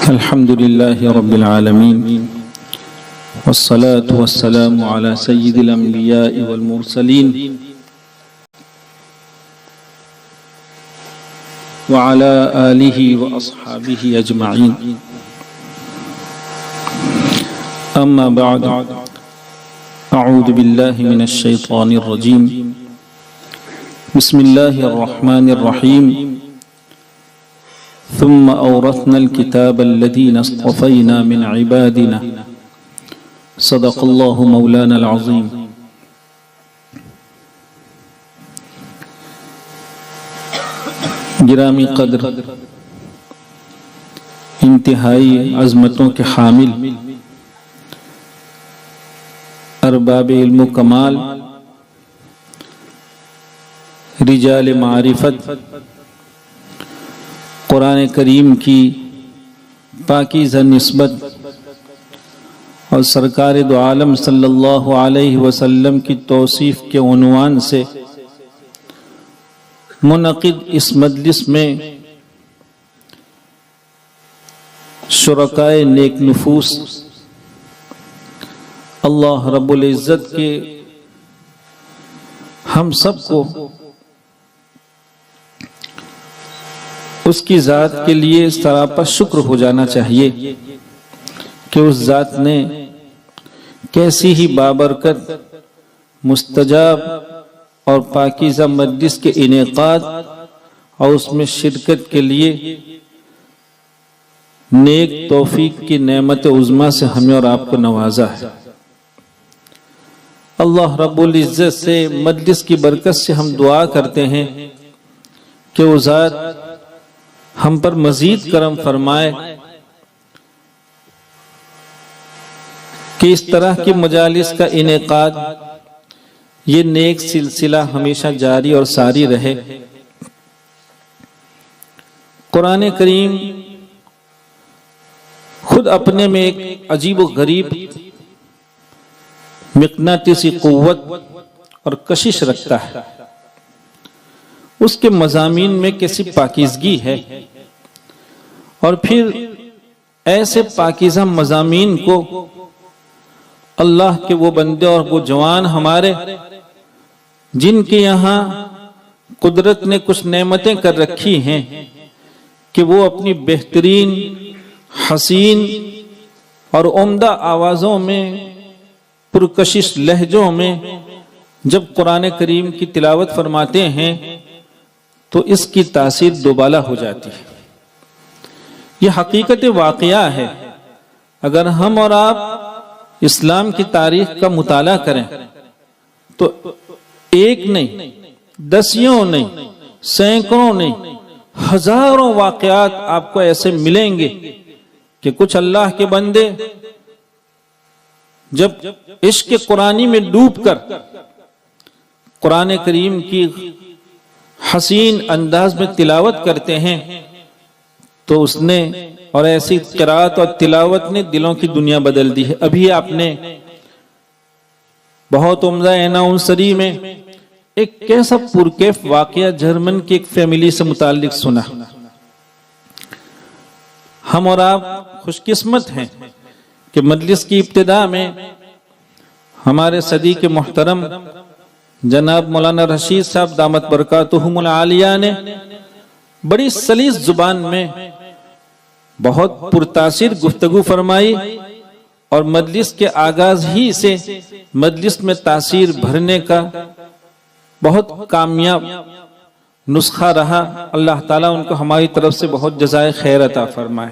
الحمد لله رب العالمين والصلاة والسلام على سيد الأنبياء والمرسلين وعلى آله وأصحابه أجمعين. أما بعد، أعوذ بالله من الشيطان الرجيم. بسم الله الرحمن الرحيم. ثم أورثنا الكتاب الذين اصطفينا من عبادنا. صدق الله مولانا العظيم. گرامی قدر، انتہائی عظمتوں کے حامل ارباب علم و کمال، رجال معرفت، قرآن کریم کی پاکیزہ نسبت اور سرکار دو عالم صلی اللہ علیہ وسلم کی توصیف کے عنوان سے منعقد اس مجلس میں شرکائے نیک نفوس اللہ رب العزت کے ہم سب کو اس کی ذات کے لیے سراپا شکر ہو جانا چاہیے کہ اس ذات نے کیسی ہی بابرکت، مستجاب اور پاکیزہ مجلس کے انعقاد اور اس میں شرکت کے لیے نیک توفیق کی نعمت عظمیٰ سے ہمیں اور آپ کو نوازا ہے. اللہ رب العزت سے مجلس کی برکت سے ہم دعا کرتے ہیں کہ وہ ذات ہم پر مزید کرم فرمائے کہ اس طرح کی مجالس کا انعقاد، یہ نیک سلسلہ ہمیشہ جاری اور ساری رہے. قرآن کریم خود اپنے میں ایک عجیب و غریب مقناطیسی قوت اور کشش رکھتا ہے. اس کے مضامین میں کیسی پاکیزگی ہے، اور پھر ایسے پاکیزہ مضامین کو اللہ کے وہ بندے اور وہ جوان ہمارے جن کے یہاں قدرت نے کچھ نعمتیں کر رکھی ہیں کہ وہ اپنی بہترین، حسین اور عمدہ آوازوں میں، پرکشش لہجوں میں جب قرآن کریم کی تلاوت فرماتے ہیں تو اس کی تاثیر دوبالا ہو جاتی ہے. یہ حقیقت واقعہ ہے. اگر ہم اور آپ اسلام کی تاریخ کا مطالعہ کریں تو ایک نہیں، دسیوں نہیں، سینکڑوں نہیں، ہزاروں واقعات آپ کو ایسے ملیں گے کہ کچھ اللہ کے بندے جب عشق قرآنی میں ڈوب کر قرآن کریم کی حسین انداز میں تلاوت کرتے ہیں تو اس نے اور ایسی قرات اور تلاوت نے دلوں کی دنیا بدل دی ہے. ابھی آپ نے بہت عمدہ ایناؤنسری میں ایک کیسا پرکیف واقعہ جرمن کی ایک فیملی سے متعلق سنا. ہم اور آپ خوش قسمت ہیں کہ مجلس کی ابتدا میں ہمارے صدی کے محترم جناب مولانا رشید صاحب دامت برکاتہم العالیہ نے بڑی سلیس زبان میں بہت پرتاثیر گفتگو فرمائی، اور مجلس کے آغاز ہی سے مجلس میں تاثیر بھرنے کا بہت کامیاب نسخہ رہا. اللہ تعالیٰ ان کو ہماری طرف سے بہت جزائے خیر عطا فرمائے.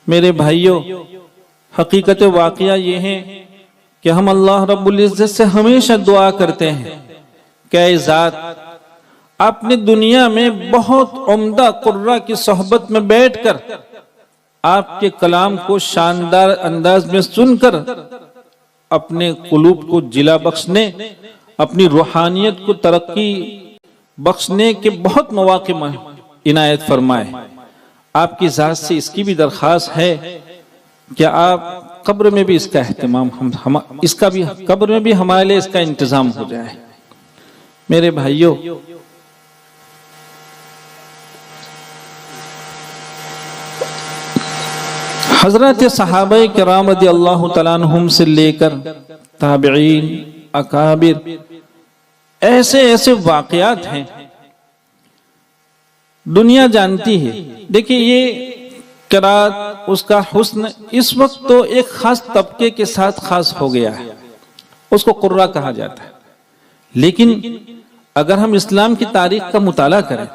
میرے بھائیوں، حقیقت واقعہ یہ ہے کہ ہم اللہ رب العزت سے ہمیشہ دعا کرتے ہیں کہ اے ذات، آپ نے دنیا میں بہت عمدہ قرہ کی صحبت میں بیٹھ کر آپ کے کلام کو شاندار انداز میں سن کر اپنے قلوب کو جلا بخشنے، اپنی روحانیت کو ترقی بخشنے کے بہت مواقع عنایت فرمائے. آپ کی ذات سے اس کی بھی درخواست ہے کہ آپ قبر میں بھی اس کا اہتمام قبر میں بھی ہمارے لیے اس کا انتظام ہو جائے. میرے بھائیوں، حضرت صحابہ کرام رضی اللہ تعالیٰ عنہم سے لے کر تابعین، اکابر، ایسے ایسے واقعات ہیں دنیا جانتی ہے۔ دیکھیں یہ قرات، اس کا حسن اس وقت تو ایک خاص طبقے کے ساتھ خاص ہو گیا ہے، اس کو قرہ کہا جاتا ہے، لیکن اگر ہم اسلام کی تاریخ کا مطالعہ کریں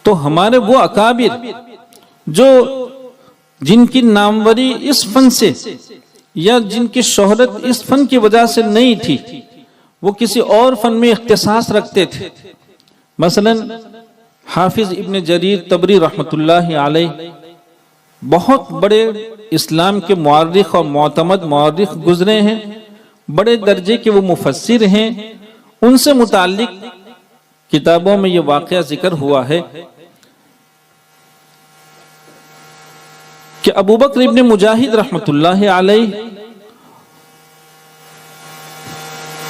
تو ہمارے وہ اکابر جو جن کی ناموری اس فن سے یا جن کی شہرت اس فن کی وجہ سے نہیں تھی، وہ کسی اور فن میں اختصاص رکھتے تھے۔ مثلا حافظ ابن جریر طبری رحمۃ اللہ علیہ بہت بڑے اسلام کے مورخ اور معتمد مورخ گزرے ہیں، بڑے درجے کے وہ مفسر ہیں۔ ان سے متعلق کتابوں میں یہ واقعہ ذکر ہوا ہے کہ ابو بکر ابن مجاہد رحمۃ اللہ علیہ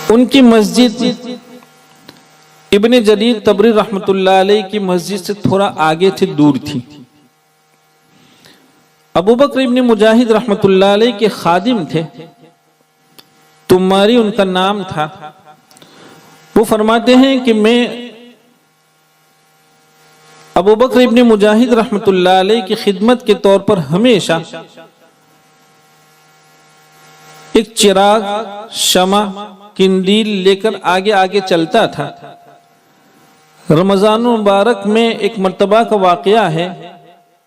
ان کی مسجد ابن جریر طبری رحمۃ اللہ علیہ کی مسجد سے تھوڑا آگے تھی، دور تھی۔ ابو بکر ابن مجاہد رحمۃ اللہ علیہ کے خادم تھے، تماری ان کا نام تھا۔ وہ فرماتے ہیں کہ میں ابو بکر ابن مجاہد رحمۃ اللہ علیہ کی خدمت کے طور پر ہمیشہ ایک چراغ، شمع، قندیل لے کر آگے آگے چلتا تھا۔ رمضان مبارک میں ایک مرتبہ کا واقعہ ہے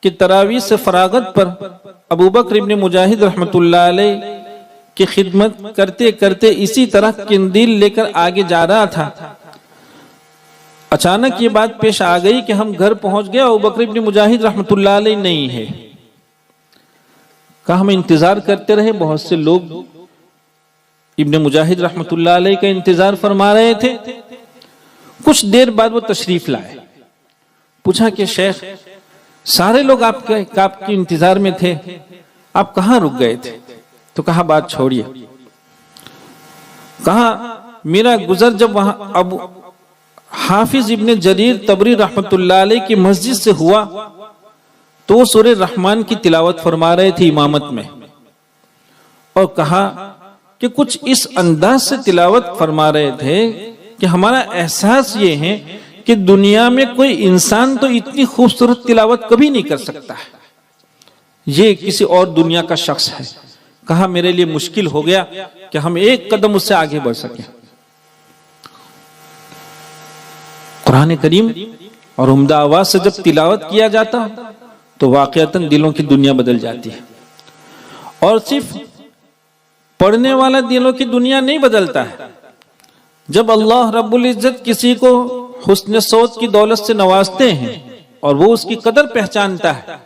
کہ تراویح سے فراغت پر ابو بکر ابن مجاہد رحمۃ اللہ علیہ کی خدمت کرتے کرتے اسی طرح قندیل لے کر آگے جا رہا تھا۔ اچانک یہ بات پیش آ گئی کہ ہم گھر پہنچ گئے، ابو بکر ابن مجاہد رحمۃ اللہ علیہ نہیں ہے۔ کہا ہم انتظار کرتے رہے، بہت سے لوگ ابن مجاہد رحمۃ اللہ علیہ کا انتظار فرما رہے تھے۔ کچھ دیر بعد وہ تشریف لائے، پوچھا کہ شیخ سارے لوگ آپ کے انتظار میں تھے، آپ کہاں رک گئے تھے؟ تو کہا بات چھوڑیے، کہا میرا گزر جب وہاں اب حافظ ابن جریر طبری رحمۃ اللہ علیہ کی مسجد سے ہوا تو وہ سورہ رحمان کی تلاوت فرما رہے تھے امامت میں، اور کہا کہ کچھ اس انداز سے تلاوت فرما رہے تھے کہ ہمارا احساس یہ ہے کہ دنیا میں کوئی انسان تو اتنی خوبصورت تلاوت کبھی نہیں کر سکتا ہے، یہ کسی اور دنیا کا شخص ہے۔ کہا میرے لیے مشکل ہو گیا کہ ہم ایک قدم اس سے آگے بڑھ سکیں۔ قرآن کریم اور عمدہ آواز سے جب تلاوت کیا جاتا تو واقعتاً دلوں کی دنیا بدل جاتی ہے، اور صرف پڑھنے والا دلوں کی دنیا نہیں بدلتا ہے۔ جب اللہ رب العزت کسی کو حسن صوت کی دولت سے نوازتے ہیں اور وہ اس کی قدر پہچانتا ہے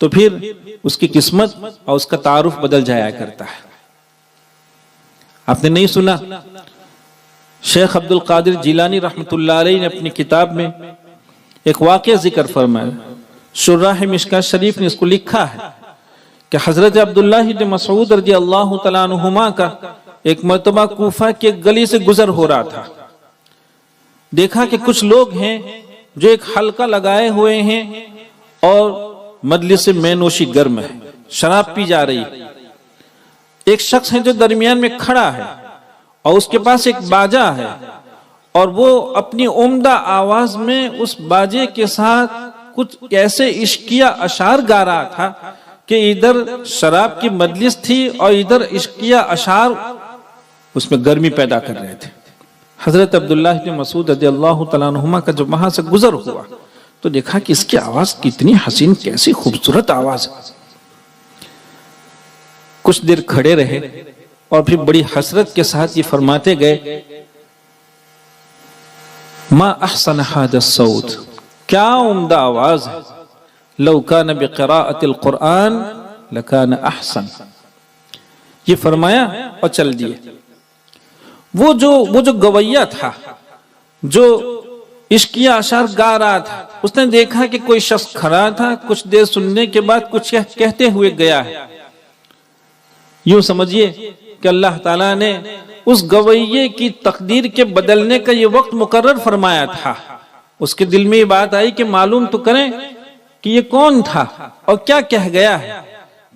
تو پھر اس کی قسمت اور اس کا تعارف بدل جایا کرتا ہے۔ آپ نے نہیں سنا شیخ عبد القادر جیلانی رحمۃ اللہ علیہ نے اپنی کتاب میں ایک واقعہ ذکر فرمایا، شراح مشکاۃ شریف نے اس کو لکھا ہے کہ حضرت عبداللہ بن مسعود رضی اللہ تعالیٰ عنہما کا ایک مرتبہ کوفہ کے گلی سے گزر ہو رہا تھا۔ دیکھا کہ کچھ لوگ ہیں جو ایک حلقہ لگائے ہوئے ہیں اور مجلس میں نوشی گرم ہے، شراب پی جا رہی ہے۔ ایک شخص ہے جو درمیان میں کھڑا ہے اور اس کے پاس ایک باجا ہے، اور وہ اپنی عمدہ آواز میں اس باجے کے ساتھ کچھ ایسے عشقیہ اشعار گا رہا تھا کہ ادھر شراب کی مجلس تھی اور ادھر عشقیہ اشعار اس میں گرمی پیدا کر رہے تھے۔ حضرت عبداللہ بن مسعود رضی اللہ تعالیٰ عنہما کا جب وہاں سے گزر ہوا تو دیکھا کہ اس کی آواز کتنی حسین، کیسی خوبصورت آواز ہے۔ کچھ دیر کھڑے رہے اور پھر بڑی حسرت کے ساتھ یہ فرماتے گئے، ما احسن هذا الصوت، کیا عمدہ آواز ہے، لو کان بقراءۃ القرآن لکان احسن۔ یہ فرمایا اور چل دیے۔ وہ جو گویہ تھا، جو عشقیہ اشعار گا رہا تھا، اس نے دیکھا کہ کوئی شخص کھڑا تھا، کچھ دیر سننے کے بعد کچھ کہتے ہوئے گیا ہے۔ یوں سمجھیے کہ اللہ تعالیٰ نے اس گویے کی تقدیر کے بدلنے کا یہ وقت مقرر فرمایا تھا۔ اس کے دل میں یہ بات آئی کہ معلوم تو کریں کہ یہ کون تھا اور کیا کہہ گیا ہے۔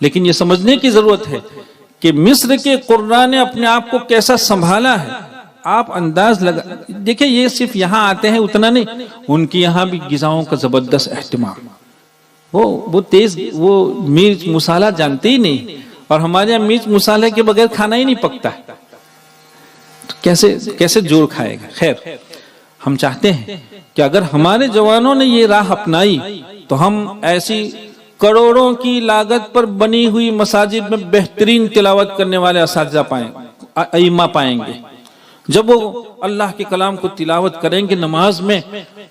لیکن یہ سمجھنے کی ضرورت ہے کہ مصر کے قراء نے اپنے آپ کو کیسا سنبھالا ہے. آپ انداز لگا دیکھیں، یہ صرف یہاں آتے ہیں اتنا نہیں، ان کی یہاں بھی غذاؤں کا زبردست اہتمام. وہ تیز، وہ مرچ مسالہ جانتے ہی نہیں، اور ہمارے یہاں مرچ مسالے کے بغیر کھانا ہی نہیں پکتا. کیسے جوڑ کھائے گا؟ خیر، ہم چاہتے ہیں کہ اگر ہمارے جوانوں نے یہ راہ اپنائی تو ہم ایسی کروڑوں کی لاگت پر بنی ہوئی مساجد میں بہترین تلاوت کرنے والے اساتذہ ائمہ پائیں گے. جب وہ اللہ کے کلام کو تلاوت کریں گے نماز میں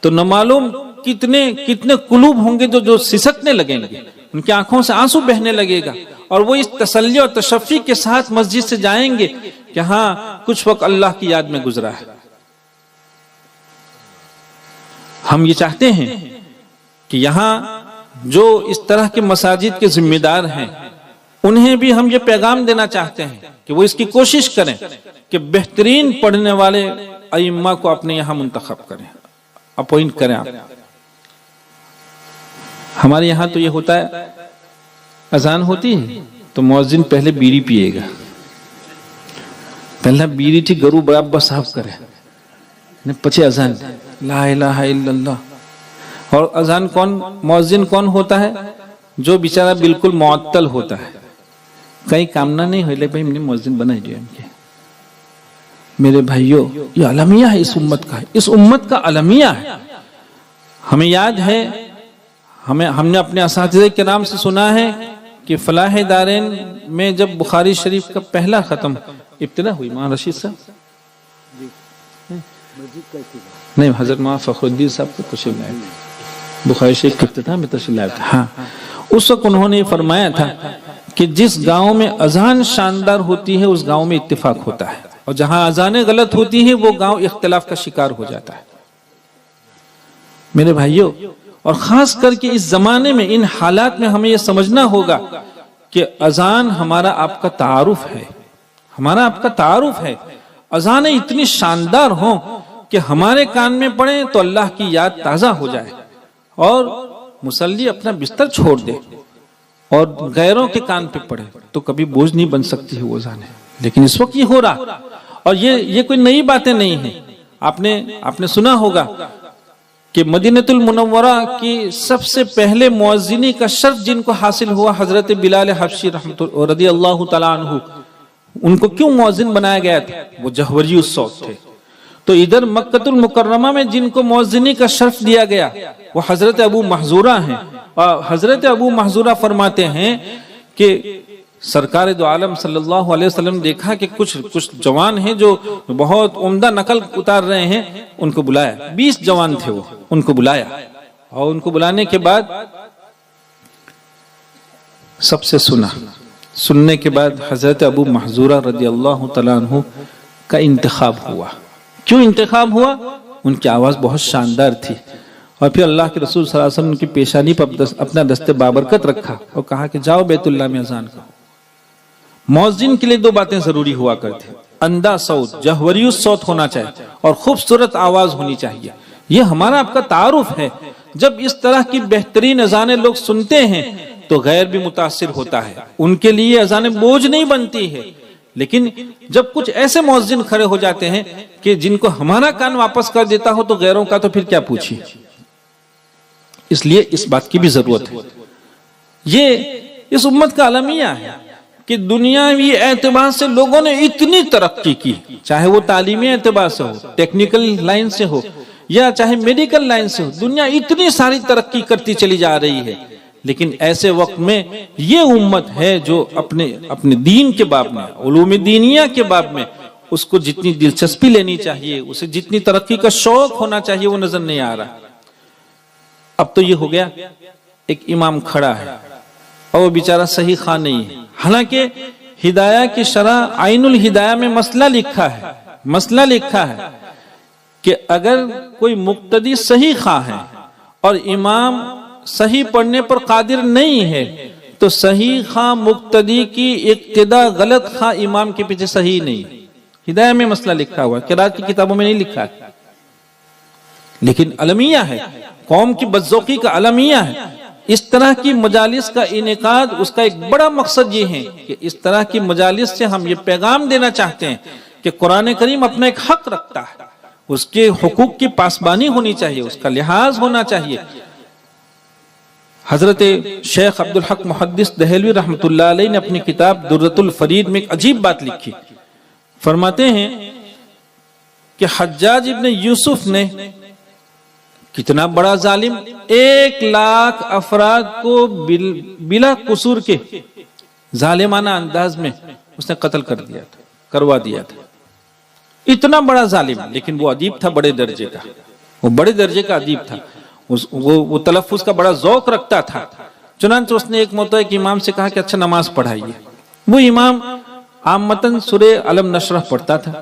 تو نہ معلوم کتنے قلوب ہوں گے جو سسکنے لگیں گے، ان کی آنکھوں سے آنسو بہنے لگے گا، اور وہ اس تسلی اور تشفی کے ساتھ مسجد سے جائیں گے کہ ہاں کچھ وقت اللہ کی یاد میں گزرا ہے. ہم یہ چاہتے ہیں کہ یہاں جو اس طرح کے مساجد کے ذمہ دار ہیں انہیں بھی ہم یہ پیغام دینا چاہتے ہیں کہ وہ اس کی کوشش کریں کہ بہترین پڑھنے والے ائمہ کو اپنے یہاں منتخب کریں، اپوائنٹ کریں. آپ ہمارے یہاں تو یہ ہوتا ہے، اذان ہوتی ہے تو مؤذن پہلے بیڑی پیے گا، پہلا بیڑی تھی گرو برابر صاحب کرے پچھے اذان لا الہ الا اللہ. اور اذان مؤذن کون ہوتا ہے؟ جو بیچارہ بالکل معطل ہوتا ہے، کئی کامنا نہیں ہوئے، بھائی میں نے مؤذن بنائی دیا. ان کے میرے بھائیوں، یہ علمیہ ہے اس امت کا، اس امت کا علمیہ ہے. ہمیں یاد ہے، ہم نے اپنے اساتذہ کرام سے سنا ہے کہ فلاح دارین میں جب بخاری شریف کا پہلا ختم ابتدا ہوئی، مولانا رشید صاحب نہیں، حضرت مولانا فخر الدین صاحب کو تشریف لائے بخاری شریف کے افتتاح میں تشریف لائے تھے. ہاں، اس وقت انہوں نے فرمایا تھا کہ جس گاؤں میں اذان شاندار ہوتی ہے اس گاؤں میں اتفاق ہوتا ہے، اور جہاں اذانیں غلط ہوتی ہیں وہ گاؤں اختلاف کا شکار ہو جاتا ہے. میرے بھائیوں، اور خاص کر کے اس زمانے میں ان حالات میں ہمیں یہ سمجھنا ہوگا کہ اذان ہمارا آپ کا تعارف ہے، ہمارا آپ کا تعارف ہے. اذانیں اتنی شاندار ہوں کہ ہمارے کان میں پڑیں تو اللہ کی یاد تازہ ہو جائے، اور مصلی اپنا بستر چھوڑ دے اور غیروں کے کان پہ پڑے تو کبھی بوجھ نہیں بن سکتی ہے وہ اذانیں. لیکن اس وقت یہ ہو رہا، اور یہ کوئی نئی باتیں نہیں ہیں. آپ نے سنا ہوگا کہ مدینہ المنورہ کی سب سے پہلے مؤذنی کا شرف جن کو حاصل ہوا حضرت بلال حبشی رضی اللہ تعالیٰ عنہ، ان کو کیوں مؤذن بنایا گیا تھا؟ وہ جہوری الصوت تھے. تو ادھر مکہ المکرمہ میں جن کو مؤذنی کا شرف دیا گیا وہ حضرت ابو محذورہ ہیں، اور حضرت ابو محذورہ فرماتے ہیں کہ سرکار دو عالم صلی اللہ علیہ وسلم دیکھا کہ کچھ جوان ہیں جو بہت عمدہ نقل اتار رہے ہیں، ان کو بلایا. 20 جوان تھے، وہ ان کو بلایا، اور ان کو بلانے کے بعد سب سے سننے کے بعد حضرت ابو محذورہ رضی اللہ تعالیٰ عنہ کا انتخاب ہوا. کیوں انتخاب ہوا؟ ان کی آواز بہت شاندار تھی، اور پھر اللہ کے رسول صلی اللہ علیہ وسلم کی پیشانی پر اپنا دست بابرکت رکھا اور کہا کہ جاؤ بیت اللہ میں اذان کرو. مؤذن کے لیے 2 باتیں ضروری ہوا کرتی، اندھا صوت، جہوری الصوت ہونا چاہیے، اور خوبصورت آواز ہونی چاہیے. یہ ہمارا آپ کا تعارف ہے. جب اس طرح کی بہترین اذانیں لوگ سنتے ہیں تو غیر بھی متاثر ہوتا ہے، ان کے لیے اذانیں بوجھ نہیں بنتی ہے. لیکن جب کچھ ایسے مؤذن کھڑے ہو جاتے ہیں کہ جن کو ہمارا کان واپس کر دیتا ہو تو غیروں کا تو پھر کیا پوچھیں. اس لیے اس بات کی بھی ضرورت ہے. یہ اس امت کا علمیہ ہے کہ دنیاوی اعتبار سے لوگوں نے اتنی ترقی کی، چاہے وہ تعلیمی اعتبار سے ہو، ٹیکنیکل لائن سے ہو، یا چاہے میڈیکل لائن سے ہو. دنیا اتنی ساری ترقی کرتی چلی جا رہی ہے، لیکن ایسے وقت میں یہ امت ہے جو اپنے دین کے باب میں، علوم دینیہ کے باب میں اس کو جتنی دلچسپی لینی چاہیے، اسے جتنی ترقی کا شوق ہونا چاہیے، وہ نظر نہیں آ رہا. اب تو یہ ہو گیا ایک امام کھڑا ہے اور وہ بیچارہ صحیح خواہ نہیں ہے، حالانکہ ہدایہ کی شرح عین الہدایہ میں مسئلہ لکھا ہے کہ اگر کوئی مقتدی صحیح خواہ ہے اور امام صحیح پڑھنے پر قادر نہیں ہے تو صحیح خواہ مقتدی کی اقتداء غلط خواہ امام کے پیچھے صحیح نہیں. ہدایہ میں مسئلہ لکھا ہوا ہے، قرات کی کتابوں میں نہیں لکھا ہے، لیکن علمیہ ہے، قوم کی بدذوقی کا علمیہ ہے. اس طرح کی مجالس کا انعقاد، اس کا ایک بڑا مقصد یہ ہے کہ اس طرح کی مجالس سے ہم یہ پیغام دینا چاہتے ہیں کہ قرآن کریم اپنا ایک حق رکھتا ہے، اس کے حقوق کی پاسبانی ہونی چاہیے، اس کا لحاظ ہونا چاہیے۔ حضرت شیخ عبدالحق محدث دہلوی رحمۃ اللہ علیہ نے اپنی کتاب درۃ الفرید میں ایک عجیب بات لکھی، فرماتے ہیں کہ حجاج ابن یوسف نے کتنا بڑا ظالم، 1,00,000 افراد کو بلا قصور کے ظالمانہ انداز میں اس نے قتل کروا دیا تھا، اتنا بڑا ظالم، لیکن وہ ادیب تھا بڑے درجے کا، وہ بڑے درجے کا ادیب تھا، وہ تلفظ کا بڑا ذوق رکھتا تھا۔ چنانچہ اس نے ایک مرتبہ ایک امام سے کہا کہ اچھا نماز پڑھائیے۔ وہ امام عامتاً سورہ علم نشرح پڑھتا تھا،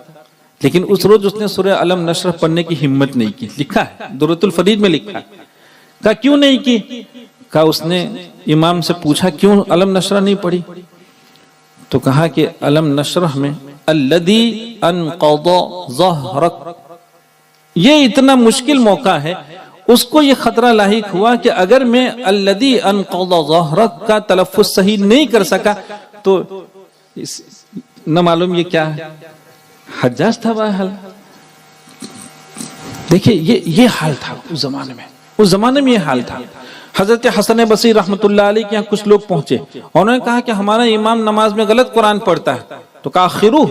لیکن اس روز اس نے سورہ علم نشرح پڑھنے کی ہمت نہیں کی، لکھا ہے درۃ الفرید میں لکھا ہے۔ کہا کیوں نہیں کی؟ کہا اس نے امام سے پوچھا کیوں علم نشرح نہیں پڑھی؟ تو کہا کہ علم نشرح میں الذی انقض ظہرک، یہ اتنا مشکل موقع ہے، اس کو یہ خطرہ لاحق ہوا کہ اگر میں الذی انقض ظہرک کا تلفظ صحیح نہیں کر سکا تو نہ معلوم یہ کیا ہے، حجاج تھا بہرحال۔ دیکھیں یہ حال تھا اس زمانے میں یہ حال تھا۔ حضرت حسن بصری رحمۃ اللہ علیہ کے یہاں کچھ لوگ پہنچے، انہوں نے کہا کہ ہمارا امام نماز میں غلط قرآن پڑھتا ہے، تو کہا خیرو،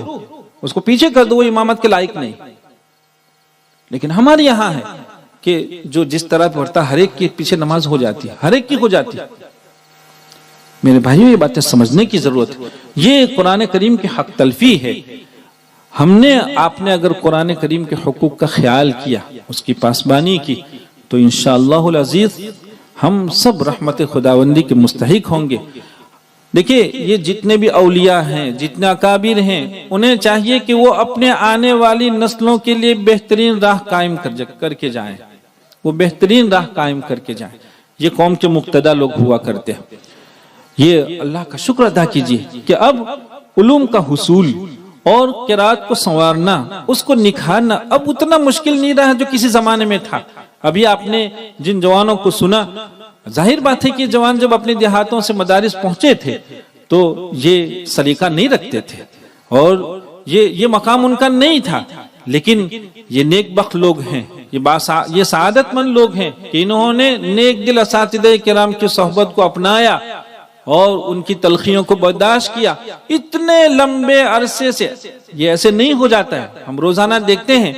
اس کو پیچھے کر دو، وہ امامت کے لائق نہیں۔ لیکن ہمارے یہاں ہے کہ جو جس طرح پڑھتا ہر ایک کے پیچھے نماز ہو جاتی ہے، ہر ایک کی ہو جاتی ہے۔ میرے بھائیوں یہ باتیں سمجھنے کی ضرورت ہے، یہ قرآن کریم کی حق تلفی ہے۔ آپ نے اگر قرآن کریم کے حقوق کا خیال کیا، اس کی پاسبانی کی، تو انشاءاللہ العزیز ہم سب رحمت خداوندی کے مستحق ہوں گے۔ دیکھیں یہ جتنے بھی اولیاء ہیں، جتنے اکابر ہیں، انہیں چاہیے کہ وہ اپنے آنے والی نسلوں کے لیے بہترین راہ قائم کر کے جائیں، وہ بہترین راہ قائم کر کے جائیں۔ یہ قوم کے مقتدی لوگ ہوا کرتے ہیں۔ یہ اللہ کا شکر ادا کیجیے کہ اب علوم کا حصول اور قرات کو سنوارنا، اس کو نکھارنا اب اتنا مشکل نہیں رہا جو کسی زمانے میں تھا۔ ابھی آپ نے جن جوانوں کو سنا، ظاہر بات ہے کہ جوان جب اپنے دیہاتوں سے مدارس پہنچے تھے تو یہ سلیقہ نہیں رکھتے تھے اور یہ مقام ان کا نہیں تھا، لیکن یہ نیک بخت لوگ ہیں، یہ سعادت مند لوگ ہیں کہ انہوں نے نیک دل اساتذہ کرام کی صحبت کو اپنایا اور ان کی تلخیوں کو برداشت کیا۔ اتنے لمبے عرصے سے یہ ایسے نہیں ہو جاتا ہے، ہم روزانہ دیکھتے ہیں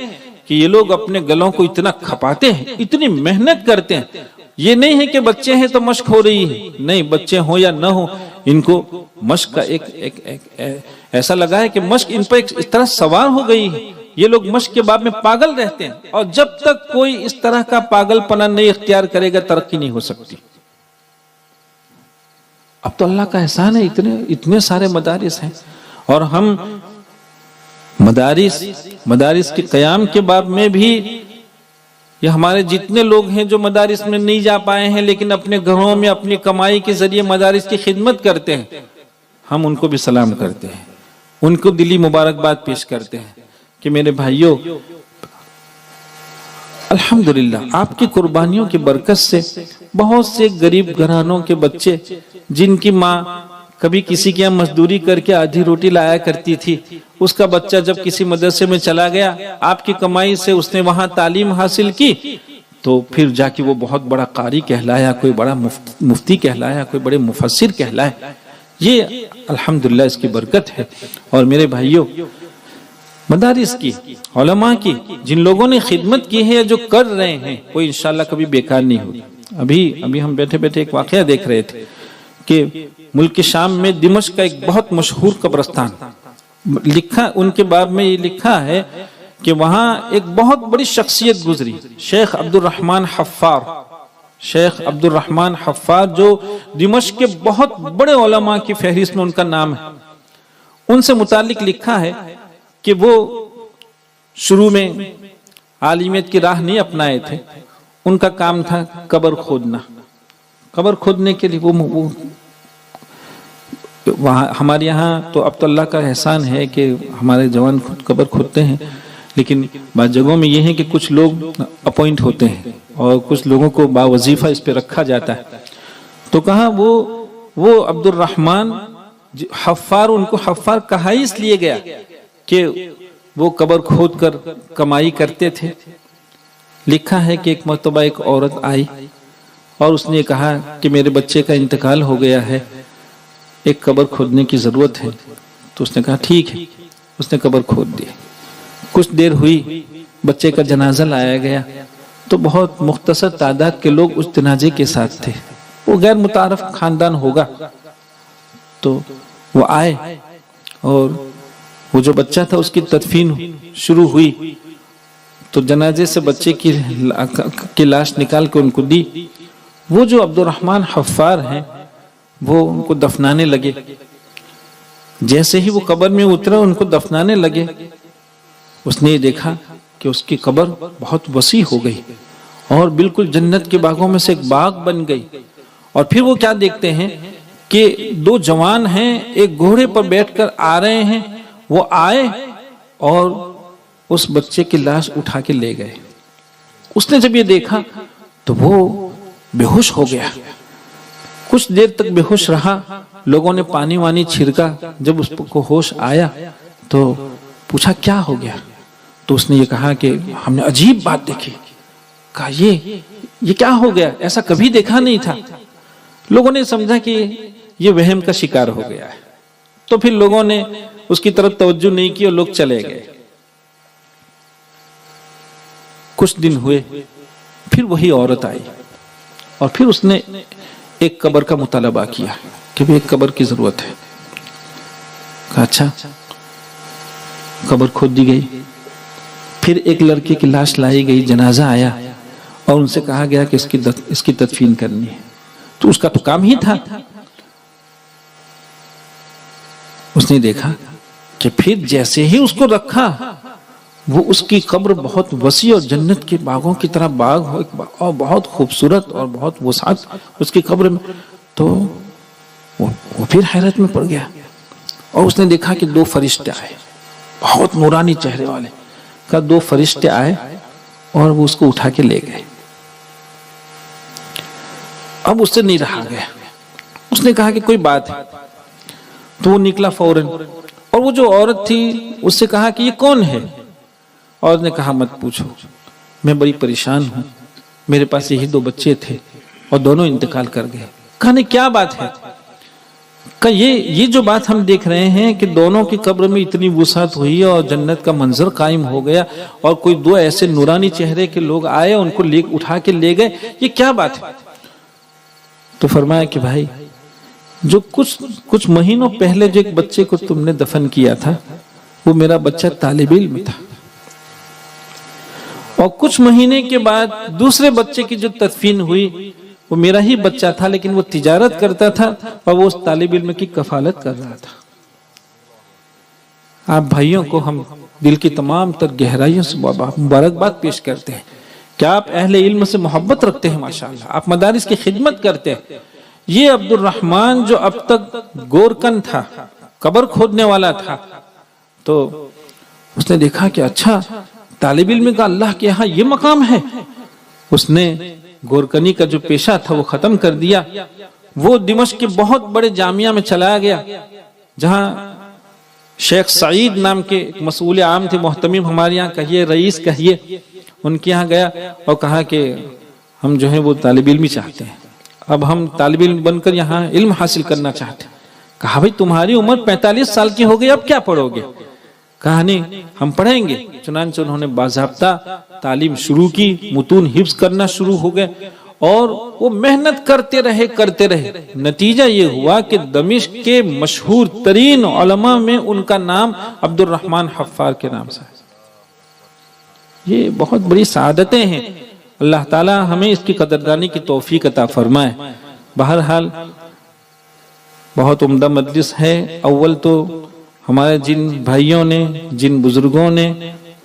کہ یہ لوگ اپنے گلوں کو اتنا کھپاتے ہیں، اتنی محنت کرتے ہیں۔ یہ نہیں ہے کہ بچے ہیں تو مشق ہو رہی ہے، نہیں، بچے ہوں یا نہ ہوں، ان کو مشق کا ایک ایسا لگا ہے کہ مشق ان پر اس طرح سوار ہو گئی ہے، یہ لوگ مشق کے باب میں پاگل رہتے ہیں، اور جب تک کوئی اس طرح کا پاگل پنا نہیں اختیار کرے گا ترقی نہیں ہو سکتی۔ اب تو اللہ کا احسان ہے، اتنے سارے مدارس ہیں، اور ہم مدارس کے قیام کے باب میں بھی یہ ہمارے جتنے لوگ ہیں جو مدارس میں نہیں جا پائے ہیں لیکن اپنے گھروں میں اپنی کمائی کے ذریعے مدارس کی خدمت کرتے ہیں، ہم ان کو بھی سلام کرتے ہیں، ان کو دلی مبارکباد پیش کرتے ہیں کہ میرے بھائیوں، الحمدللہ آپ کی قربانیوں کی برکت سے بہت سے غریب گھرانوں کے بچے جن کی ماں کبھی کسی کے یہاں مزدوری کر کے آدھی روٹی لایا کرتی تھی، اس کا بچہ جب کسی مدرسے میں چلا گیا، آپ کی کمائی سے اس نے وہاں تعلیم حاصل کی، تو پھر جا کے وہ بہت بڑا قاری کہلایا، کوئی بڑا مفتی کہلایا، کوئی بڑے مفسر کہلایا۔ یہ الحمدللہ اس کی برکت ہے۔ اور میرے بھائیوں، مدارس کی، علماء کی، جن لوگوں نے خدمت کی ہے، جو کر رہے ہیں، وہ انشاءاللہ کبھی بیکار نہیں ہوگی۔ ابھی ہم بیٹھے بیٹھے ایک واقعہ دیکھ رہے تھے کہ ملک شام میں دمشق کا ایک بہت مشہور قبرستان لکھا، ان کے باب میں یہ لکھا ہے کہ وہاں ایک بہت بڑی شخصیت گزری، شیخ عبدالرحمن حفار، جو دمشق کے بہت بڑے علماء کی فہرست میں ان کا نام ہے۔ ان سے متعلق لکھا ہے کہ وہ شروع میں عالمیت کی راہ نہیں اپنائے تھے، ان کا کام تھا قبر کھودنے کے لیے۔ وہ وہاں ہمارے یہاں تو اب تو اللہ کا احسان ہے کہ ہمارے جوان خود قبر کھودتے ہیں، لیکن بعض جگہوں میں یہ ہے کہ کچھ لوگ اپوائنٹ ہوتے ہیں اور کچھ لوگوں کو باوظیفہ اس پہ رکھا جاتا ہے۔ تو کہا وہ عبد الرحمن حفار، ان کو حفار کہا اس لیے گیا کہ وہ قبر کھود کر کمائی کرتے تھے۔ لکھا ہے کہ ایک مرتبہ ایک عورت آئی اور اس نے کہا کہ میرے بچے کا انتقال ہو گیا ہے، ایک قبر کھودنے کی ضرورت ہے۔ تو اس نے کہا ٹھیک ہے، اس نے قبر کھود دی۔ کچھ دیر ہوئی، بچے کا جنازہ لایا گیا تو بہت مختصر تعداد کے لوگ اس جنازے کے ساتھ تھے، وہ غیر متعارف خاندان ہوگا۔ تو وہ آئے اور وہ جو بچہ تھا اس کی تدفین شروع ہوئی، تو جنازے سے بچے کی لاش نکال کے ان کو دی۔ وہ جو عبد الرحمن حفار ہیں وہ ان کو دفنانے لگے۔ جیسے ہی وہ قبر میں اترا ان کو دفنانے لگے، اس نے یہ دیکھا کہ اس کی قبر بہت وسیع ہو گئی اور بالکل جنت کے باغوں میں سے ایک باغ بن گئی۔ اور پھر وہ کیا دیکھتے ہیں کہ دو جوان ہیں، ایک گھوڑے پر بیٹھ کر آ رہے ہیں، وہ آئے اور اس بچے کی لاش اٹھا کے لے گئے۔ اس نے جب یہ دیکھا تو وہ بے ہوش ہو گیا، کچھ دیر تک بے ہوش رہا، لوگوں نے پانی وانی چھڑکا، جب اس کو ہوش آیا تو پوچھا کیا ہو گیا؟ تو اس نے یہ کہا کہ ہم نے عجیب بات دیکھی۔ کہا یہ کیا ہو گیا؟ ایسا کبھی دیکھا نہیں تھا۔ لوگوں نے سمجھا کہ یہ وہم کا شکار ہو گیا ہے، تو پھر لوگوں نے اس کی طرف توجہ نہیں کی اور لوگ چلے گئے۔ کچھ دن ہوئے، پھر وہی عورت آئی اور پھر اس نے ایک قبر کا مطالبہ کیا کہ ایک قبر کی ضرورت ہے۔ کہا اچھا، قبر کھود دی گئی۔ پھر ایک لڑکے کی لاش لائی گئی، جنازہ آیا اور ان سے کہا گیا کہ اس کی تدفین کرنی ہے۔ تو اس کا تو کام ہی تھا۔ اس نے دیکھا کہ پھر جیسے ہی اس کو رکھا، وہ اس کی قبر بہت وسیع اور جنت کے باغوں کی طرح باغ ہو اور بہت خوبصورت اور بہت وسعت اس کی قبر میں۔ تو وہ پھر حیرت میں پڑ گیا اور اس نے دیکھا کہ دو فرشتے آئے، بہت نورانی چہرے والے۔ کہا دو فرشتے آئے اور وہ اس کو اٹھا کے لے گئے۔ اب اس سے نہیں رہا گیا، اس نے کہا کہ کوئی بات ہے۔ تو وہ نکلا فوراً اور وہ جو عورت تھی اس سے کہا کہ یہ کون ہے؟ عورت نے کہا مت پوچھو، میں بڑی پریشان ہوں، میرے پاس یہی دو بچے تھے اور دونوں انتقال کر گئے۔ کہا نہیں کیا بات ہے؟ کہ یہ جو بات ہم دیکھ رہے ہیں کہ دونوں کی قبر میں اتنی وسعت ہوئی اور جنت کا منظر قائم ہو گیا اور کوئی دو ایسے نورانی چہرے کے لوگ آئے ان کو اٹھا کے لے گئے، یہ کیا بات ہے؟ تو فرمایا کہ بھائی جو کچھ مہینوں پہلے جو ایک بچے کو تم نے دفن کیا تھا وہ میرا بچہ طالب علم تھا، اور کچھ مہینے کے بعد دوسرے بچے کی جو تدفین ہوئی وہ میرا ہی بچہ تھا، لیکن وہ تجارت کرتا تھا اور وہ اس طالب علم کی کفالت کر رہا تھا۔ آپ بھائیوں کو ہم دل کی تمام تر گہرائیوں سے مبارکباد پیش کرتے ہیں کہ آپ اہل علم سے محبت رکھتے ہیں، ماشاءاللہ آپ مدارس کی خدمت کرتے ہیں۔ یہ عبد الرحمن جو اب تک گورکن تھا، قبر کھودنے والا تھا، تو اس نے دیکھا کہ اچھا طالب علم کا اللہ کے یہاں یہ مقام ہے۔ اس نے گورکنی کا جو پیشہ تھا وہ ختم کر دیا، وہ دمشق کے بہت بڑے جامعہ میں چلا گیا جہاں شیخ سعید نام کے مسئول عام تھے، محتمم ہمارے یہاں کہیے، رئیس کہیے، ان کے یہاں گیا اور کہا کہ ہم جو ہے وہ طالب علمی چاہتے ہیں، اب ہم طالب علم بن کر یہاں علم حاصل کرنا چاہتے ہیں۔ کہا بھئی تمہاری عمر 45 سال کی ہو گئی، اب کیا پڑھو گے؟ کہا نہیں ہم پڑھیں گے۔ چنانچہ انہوں نے باضابطہ تعلیم شروع کی، متون حفظ کرنا شروع ہو گئے اور وہ محنت کرتے رہے۔ نتیجہ یہ ہوا کہ دمشق کے مشہور ترین علماء میں ان کا نام عبد الرحمن حفار کے نام سے ہے۔ یہ بہت بڑی سعادتیں ہیں، اللہ تعالی ہمیں اس کی قدردانی کی توفیق عطا فرمائے۔ بہرحال بہت عمدہ مجلس ہے۔ اول تو ہمارے جن بھائیوں نے، جن بزرگوں نے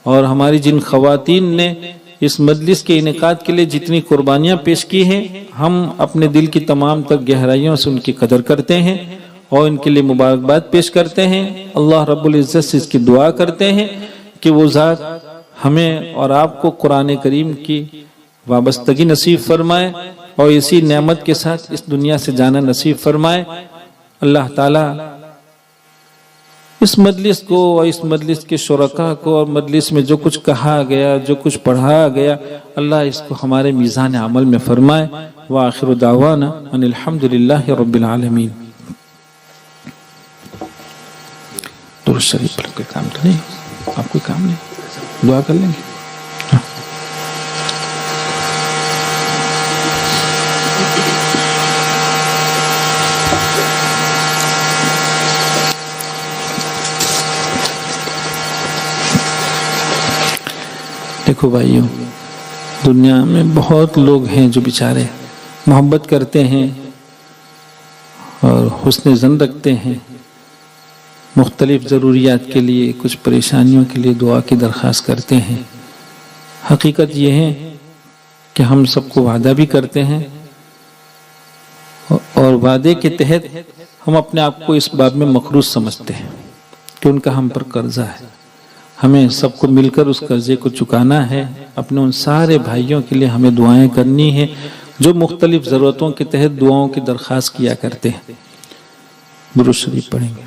اور ہماری جن خواتین نے اس مجلس کے انعقاد کے لیے جتنی قربانیاں پیش کی ہیں، ہم اپنے دل کی تمام تر گہرائیوں سے ان کی قدر کرتے ہیں اور ان کے لیے مبارکباد پیش کرتے ہیں۔ اللہ رب العزت سے اس کی دعا کرتے ہیں کہ وہ ذات ہمیں اور آپ کو قرآن کریم کی وابستگی نصیب فرمائے، اور اسی نعمت کے ساتھ اس دنیا سے جانا نصیب فرمائے۔ اللہ تعالیٰ اس مجلس کو اور اس مجلس کے شرکاء کو اور مجلس میں جو کچھ کہا گیا، جو کچھ پڑھایا گیا، اللہ اس کو ہمارے میزان عمل میں فرمائے۔ وآخر دعوانا ان الحمدللہ رب العالمین۔ درود شریف پڑھ کے کام تو نہیں، آپ کوئی کام نہیں، دعا کر لیں گے۔ دیکھو بھائیوں، دنیا میں بہت لوگ ہیں جو بیچارے محبت کرتے ہیں اور حسن ظن رکھتے ہیں، مختلف ضروریات کے لیے، کچھ پریشانیوں کے لیے دعا کی درخواست کرتے ہیں۔ حقیقت یہ ہے کہ ہم سب کو وعدہ بھی کرتے ہیں اور وعدے کے تحت ہم اپنے آپ کو اس باب میں مقروض سمجھتے ہیں کہ ان کا ہم پر قرضہ ہے، ہمیں سب کو مل کر اس قرضے کو چکانا ہے۔ اپنے ان سارے بھائیوں کے لیے ہمیں دعائیں کرنی ہیں جو مختلف ضرورتوں کے تحت دعاؤں کی درخواست کیا کرتے ہیں۔ درود شریف پڑھیں گے۔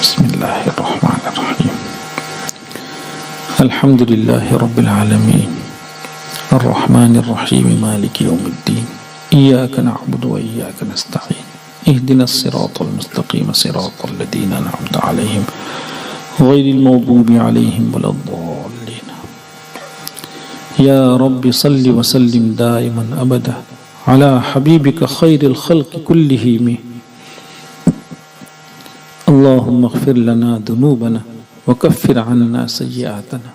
بسم اللہ الرحمن الرحیم۔ الحمدللہ رب العالمین الرحمن الرحیم مالک یوم الدین ایاک نعبد و ایاک نستعین اهدنا الصراط المستقیم صراط الذین انعمت علیہم غیر المغضوب علیہم ولا الضالین۔ یا رب صل وسلم دائما ابدا علی حبیبک خیر الخلق کلہم۔ اللہم اغفر لنا ذنوبنا وکفر عنا سیئاتنا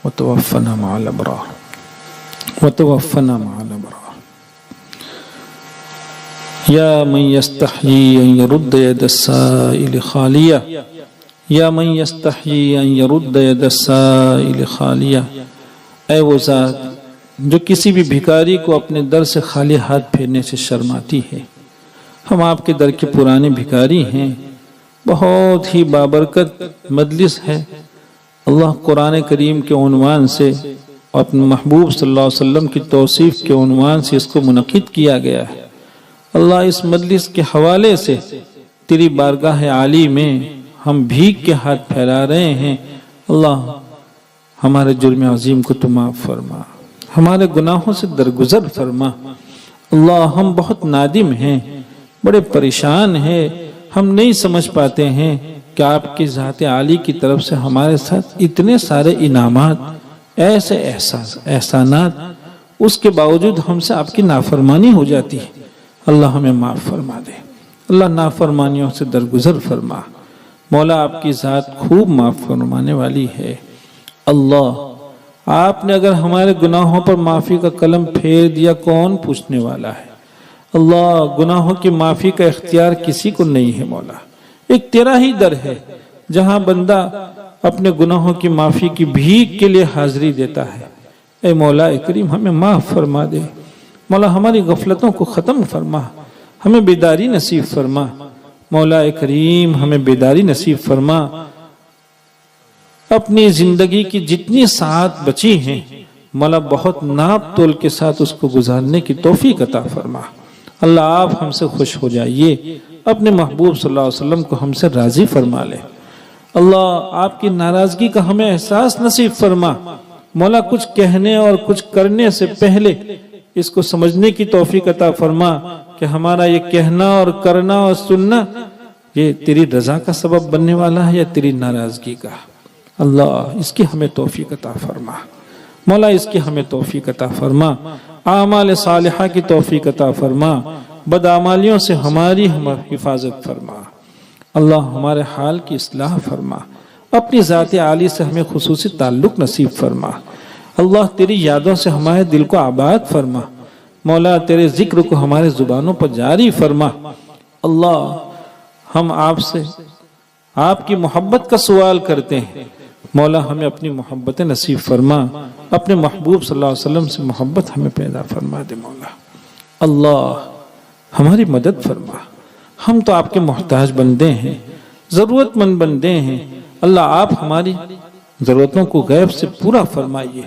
وتوفنا مع الابرار وتوفنا مع الابرار۔ یا من یستحیی ان یرد ید السائل خالیہ، یا من یستحیی ان یرد ید السائل خالیہ۔ اے وہ ذات جو کسی بھی بھکاری کو اپنے در سے خالی ہاتھ پھیرنے سے شرماتی ہے۔ ہم آپ کے در کے پرانے بھکاری ہیں۔ بہت ہی بابرکت مجلس ہے۔ اللہ قرآن کریم کے عنوان سے اور اپنے محبوب صلی اللہ علیہ وسلم کی توصیف کے عنوان سے اس کو منعقد کیا گیا ہے۔ اللہ اس مجلس کے حوالے سے تیری بارگاہ عالی میں ہم بھیک کے ہاتھ پھیلا رہے ہیں۔ اللہ ہمارے جرم عظیم کو تو معاف فرما، ہمارے گناہوں سے درگزر فرما۔ اللہ ہم بہت نادم ہیں، بڑے پریشان ہیں، ہم نہیں سمجھ پاتے ہیں کہ آپ کی ذات عالی کی طرف سے ہمارے ساتھ اتنے سارے انعامات، ایسے احسانات، اس کے باوجود ہم سے آپ کی نافرمانی ہو جاتی ہے۔ اللہ ہمیں معاف فرما دے، اللہ نافرمانیوں سے درگزر فرما۔ مولا آپ کی ذات خوب معاف فرمانے والی ہے۔ اللہ آپ نے اگر ہمارے گناہوں پر معافی کا قلم پھیر دیا کون پوچھنے والا ہے؟ اللہ گناہوں کی معافی کا اختیار کسی کو نہیں ہے مولا، ایک تیرا ہی در ہے جہاں بندہ اپنے گناہوں کی معافی کی بھیک کے لیے حاضری دیتا ہے۔ اے مولا کریم ہمیں معاف فرما دے، مولا ہماری غفلتوں کو ختم فرما، ہمیں بیداری نصیب فرما۔ مولا کریم ہمیں بیداری نصیب فرما۔ اپنی زندگی کی جتنی ساعت بچی ہیں مولا بہت ناپ تول کے ساتھ اس کو گزارنے کی توفیق عطا فرما۔ اللہ آپ ہم سے خوش ہو جائیے، اپنے محبوب صلی اللہ علیہ وسلم کو ہم سے راضی فرما لے۔ اللہ آپ کی ناراضگی کا ہمیں احساس نصیب فرما۔ مولا کچھ کہنے اور کچھ کرنے سے پہلے اس کو سمجھنے کی توفیق عطا فرما کہ ہمارا یہ کہنا اور کرنا اور سننا یہ تیری رضا کا سبب بننے والا ہے یا تیری ناراضگی کا۔ اللہ اس کی ہمیں توفیق عطا فرما، مولا اس کی ہمیں توفیق عطا فرما۔ اعمال صالحہ کی توفیق عطا فرما، بدعمالیوں سے ہماری حفاظت فرما۔ اللہ ہمارے حال کی اصلاح فرما، اپنی ذات عالی سے ہمیں خصوصی تعلق نصیب فرما۔ اللہ تیری یادوں سے ہمارے دل کو آباد فرما، مولا تیرے ذکر کو ہمارے زبانوں پر جاری فرما۔ اللہ ہم آپ سے آپ کی محبت کا سوال کرتے ہیں، مولا ہمیں اپنی محبت نصیب فرما، اپنے محبوب صلی اللہ علیہ وسلم سے محبت ہمیں پیدا فرما دے مولا۔ اللہ ہماری مدد فرما، ہم تو آپ کے محتاج بندے ہیں، ضرورت مند بندے ہیں۔ اللہ آپ ہماری ضرورتوں کو غیب سے پورا فرمائیے۔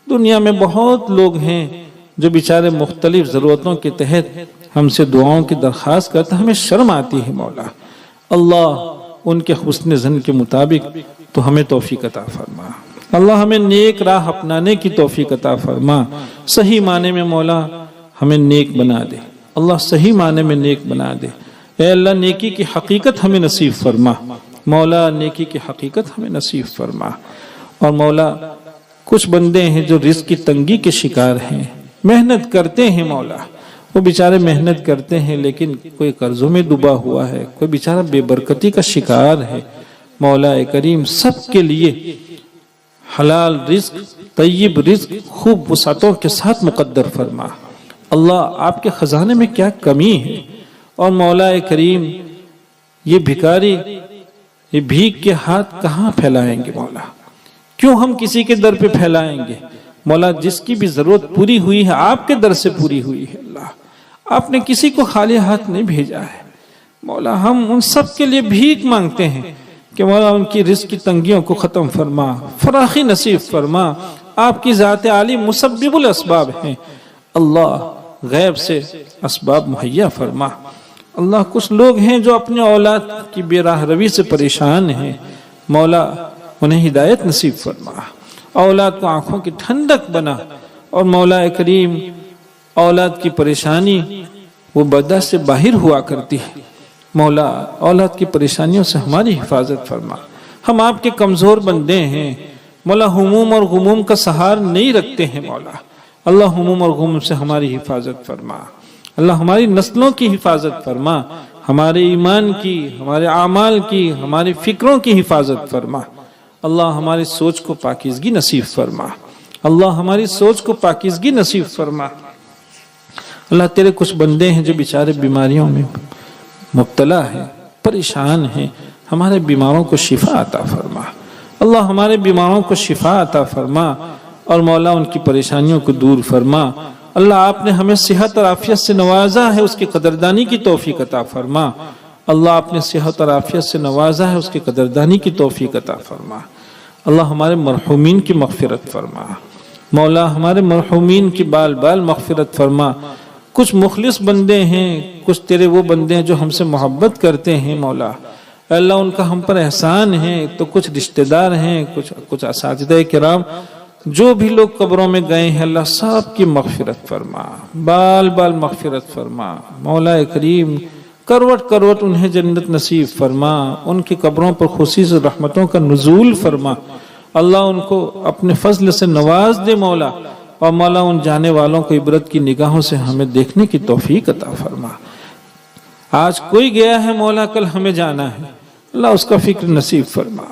دنیا میں بہت لوگ ہیں جو بیچارے مختلف ضرورتوں کے تحت ہم سے دعاؤں کی درخواست کرتے ہیں، ہمیں شرم آتی ہے مولا۔ اللہ ان کے حسن ظن کے مطابق تو ہمیں توفیق عطا فرما۔ اللہ ہمیں نیک راہ اپنانے کی توفیق عطا فرما۔ صحیح معنی میں مولا ہمیں نیک بنا دے، اللہ صحیح معنی میں نیک بنا دے۔ اے اللہ نیکی کی حقیقت ہمیں نصیب فرما، مولا نیکی کی حقیقت ہمیں نصیب فرما۔ اور مولا کچھ بندے ہیں جو رزق کی تنگی کے شکار ہیں، محنت کرتے ہیں مولا، وہ بیچارے محنت کرتے ہیں لیکن کوئی قرضوں میں ڈوبا ہوا ہے، کوئی بیچارہ بے برکتی کا شکار ہے۔ مولا کریم سب کے لیے حلال رزق، طیب رزق خوب وسعتوں کے ساتھ مقدر فرما۔ اللہ آپ کے خزانے میں کیا کمی ہے، اور مولا کریم یہ بھکاری یہ بھیک کے ہاتھ کہاں پھیلائیں گے مولا؟ کیوں ہم کسی کے در پہ پھیلائیں گے مولا؟ جس کی بھی ضرورت پوری ہوئی ہے آپ کے در سے پوری ہوئی ہے۔ اللہ آپ نے کسی کو خالی ہاتھ نہیں بھیجا ہے مولا، ہم ان سب کے لیے بھیک مانگتے ہیں کہ مولا ان کی رزق کی تنگیوں کو ختم فرما، فراخی نصیب فرما۔ آپ کی ذات عالی مسبب الاسباب ہیں، اللہ غیب سے اسباب مہیا فرما۔ اللہ کچھ لوگ ہیں جو اپنے اولاد کی بے راہ روی سے پریشان ہیں، مولا انہیں ہدایت نصیب فرما، اولاد کو آنکھوں کی ٹھنڈک بنا۔ اور مولا کریم اولاد کی پریشانی وہ بدع سے باہر ہوا کرتی ہے، مولا اولاد کی پریشانیوں سے ہماری حفاظت فرما۔ ہم آپ کے کمزور بندے ہیں مولا، ہموم اور غموم کا سہار نہیں رکھتے ہیں مولا، اللہ ہموم اور غموم سے ہماری حفاظت فرما۔ اللہ ہماری نسلوں کی حفاظت فرما، ہمارے ایمان کی، ہمارے اعمال کی، ہماری فکروں کی حفاظت فرما۔ اللہ ہماری سوچ کو پاکیزگی نصیب فرما، اللہ ہماری سوچ کو پاکیزگی نصیب فرما۔ اللہ تیرے کچھ بندے ہیں جو بیچارے بیماریوں میں مبتلا ہیں، پریشان ہیں، ہمارے بیماروں کو شفا عطا فرما۔ اللہ ہمارے بیماروں کو شفا عطا فرما، اور مولا ان کی پریشانیوں کو دور فرما۔ اللہ آپ نے ہمیں صحت اور عافیت سے نوازا ہے، اس کی قدردانی کی توفیق عطا فرما۔ اللہ آپ نے صحت اور عافیت سے نوازا ہے، اس کی قدردانی کی توفیق عطا فرما۔ اللہ ہمارے مرحومین کی مغفرت فرما، مولا ہمارے مرحومین کی بال بال مغفرت فرما۔ کچھ مخلص بندے ہیں، کچھ تیرے وہ بندے ہیں جو ہم سے محبت کرتے ہیں مولا، اللہ ان کا ہم پر احسان ہے۔ تو کچھ رشتہ دار ہیں، کچھ اساتذہ کرام جو بھی لوگ قبروں میں گئے ہیں، اللہ سب کی مغفرت فرما، بال بال مغفرت فرما۔ مولا کریم کروٹ کروٹ انہیں جنت نصیب فرما، ان کی قبروں پر خصوصی رحمتوں کا نزول فرما۔ اللہ ان کو اپنے فضل سے نواز دے مولا، اور مولا ان جانے والوں کو عبرت کی نگاہوں سے ہمیں دیکھنے کی توفیق عطا فرما۔ آج کوئی گیا ہے مولا، کل ہمیں جانا ہے، اللہ اس کا فکر نصیب فرما۔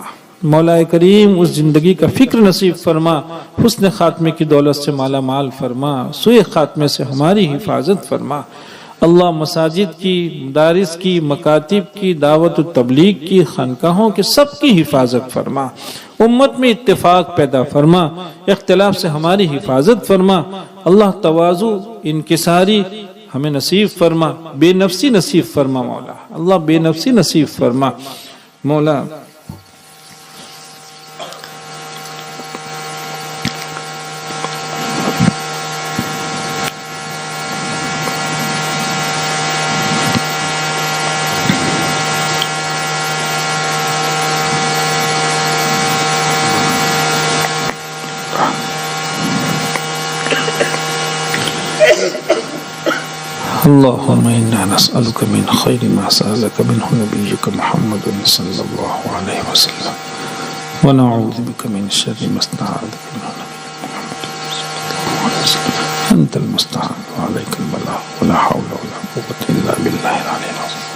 مولا کریم اس زندگی کا فکر نصیب فرما، حسن خاتمے کی دولت سے مالا مال فرما، سوئے خاتمے سے ہماری حفاظت فرما۔ اللہ مساجد کی، مدارس کی، مکاتب کی، دعوت و تبلیغ کی، خانقاہوں کی، سب کی حفاظت فرما۔ امت میں اتفاق پیدا فرما، اختلاف سے ہماری حفاظت فرما۔ اللہ تواضع، انکساری ہمیں نصیب فرما، بے نفسی نصیب فرما مولا، اللہ بے نفسی نصیب فرما مولا۔ اللهم إنا نسألك من خير ما سألك منه نبيك محمد صلى الله عليه وسلم، ونعوذ بك من شر ما استعاذك منه نبيك محمد صلى الله عليه وسلم۔ أنت المستعان وعليك البلاغ، ولا حول ولا قوة إلا بالله العلي العظيم۔